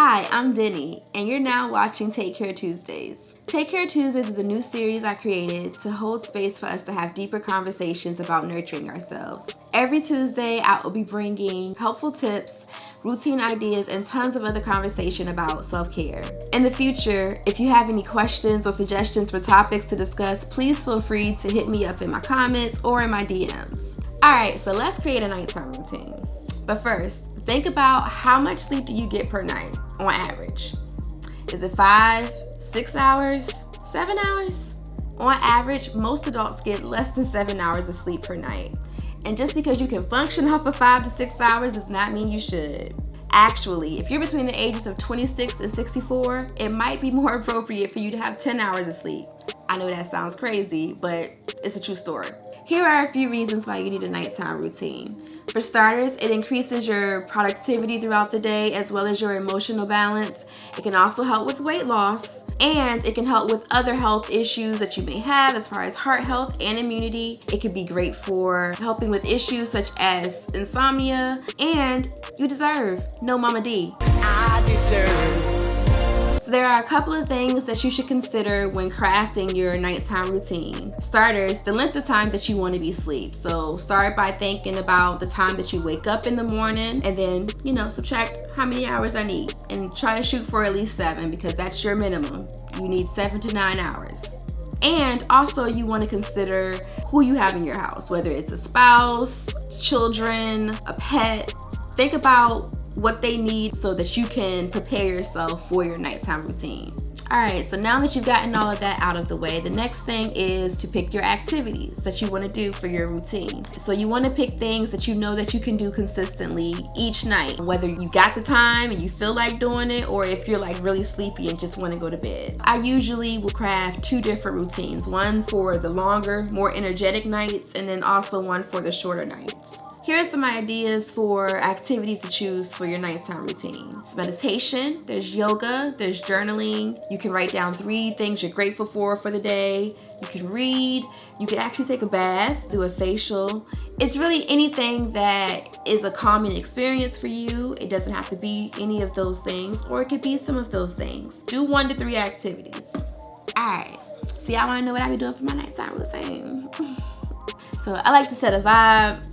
Hi, I'm Denny, and you're now watching Take Care Tuesdays. Take Care Tuesdays is a new series I created to hold space for us to have deeper conversations about nurturing ourselves. Every Tuesday, I will be bringing helpful tips, routine ideas, and tons of other conversation about self-care. In the future, if you have any questions or suggestions for topics to discuss, please feel free to hit me up in my comments or in my DMs. Alright, so let's create a nighttime routine. But first, think about how much sleep do you get per night on average? Is it 5, 6 hours, 7 hours? On average, most adults get less than 7 hours of sleep per night. And just because you can function off of 5 to 6 hours does not mean you should. Actually, if you're between the ages of 26 and 64, it might be more appropriate for you to have 10 hours of sleep. I know that sounds crazy, but it's a true story. Here are a few reasons why you need a nighttime routine. For starters, it increases your productivity throughout the day as well as your emotional balance. It can also help with weight loss, and it can help with other health issues that you may have as far as heart health and immunity. It can be great for helping with issues such as insomnia, and you deserve no Mama D. I deserve. So there are a couple of things that you should consider when crafting your nighttime routine. Starters, the length of time that you want to be asleep. So start by thinking about the time that you wake up in the morning, and then, subtract how many hours I need. And try to shoot for at least 7, because that's your minimum. You need 7 to 9 hours. And also you want to consider who you have in your house, whether it's a spouse, children, a pet. Think about what they need so that you can prepare yourself for your nighttime routine. Alright, so now that you've gotten all of that out of the way, the next thing is to pick your activities that you want to do for your routine. So you want to pick things that you know that you can do consistently each night, whether you got the time and you feel like doing it, or if you're like really sleepy and just want to go to bed. I usually will craft 2 different routines, one for the longer, more energetic nights, and then also one for the shorter nights. Here are some ideas for activities to choose for your nighttime routine. It's meditation, there's yoga, there's journaling. You can write down 3 things you're grateful for the day. You can read, you can actually take a bath, do a facial. It's really anything that is a calming experience for you. It doesn't have to be any of those things, or it could be some of those things. Do 1 to 3 activities. All right, see, I wanna know what I be doing for my nighttime routine. So I like to set a vibe.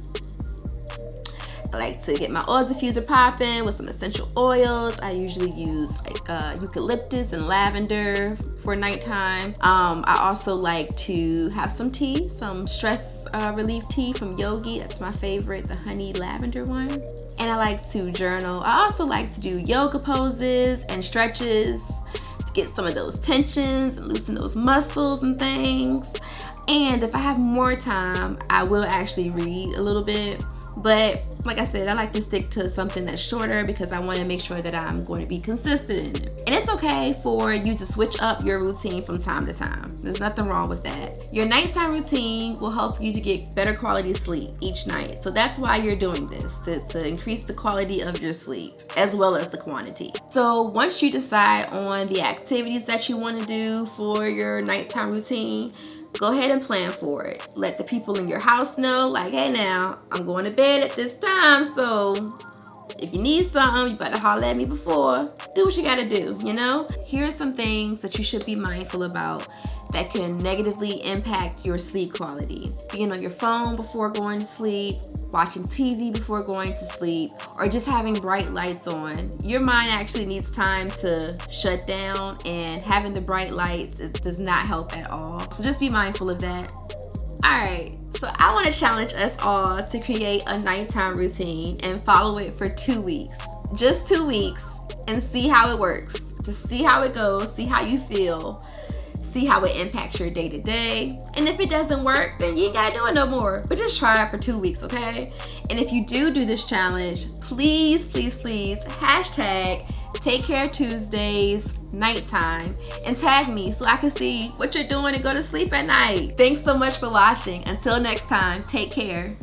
I like to get my oil diffuser popping with some essential oils. I usually use eucalyptus and lavender for nighttime. I also like to have some tea, some stress relief tea from Yogi. That's my favorite, the honey lavender one. And I like to journal. I also like to do yoga poses and stretches to get some of those tensions and loosen those muscles and things. And if I have more time, I will actually read a little bit. But like I said, I like to stick to something that's shorter because I want to make sure that I'm going to be consistent in it. And it's okay for you to switch up your routine from time to time. There's nothing wrong with that. Your nighttime routine will help you to get better quality sleep each night. So that's why you're doing this, to increase the quality of your sleep as well as the quantity. So once you decide on the activities that you want to do for your nighttime routine, go ahead and plan for it. Let the people in your house know, like, hey now, I'm going to bed at this time, so if you need something, you better holler at me before. Do what you gotta do, Here are some things that you should be mindful about that can negatively impact your sleep quality. Being on your phone before going to sleep, watching TV before going to sleep, or just having bright lights on. Your mind actually needs time to shut down, and having the bright lights, it does not help at all. So just be mindful of that. Alright, so I want to challenge us all to create a nighttime routine and follow it for 2 weeks. Just 2 weeks, and see how it works. Just see how it goes, see how you feel. See how it impacts your day-to-day. And if it doesn't work, then you ain't gotta do it no more. But just try it for 2 weeks, okay? And if you do this challenge, please, please, please, hashtag Take Care Tuesdays nighttime and tag me so I can see what you're doing and go to sleep at night. Thanks so much for watching. Until next time, take care.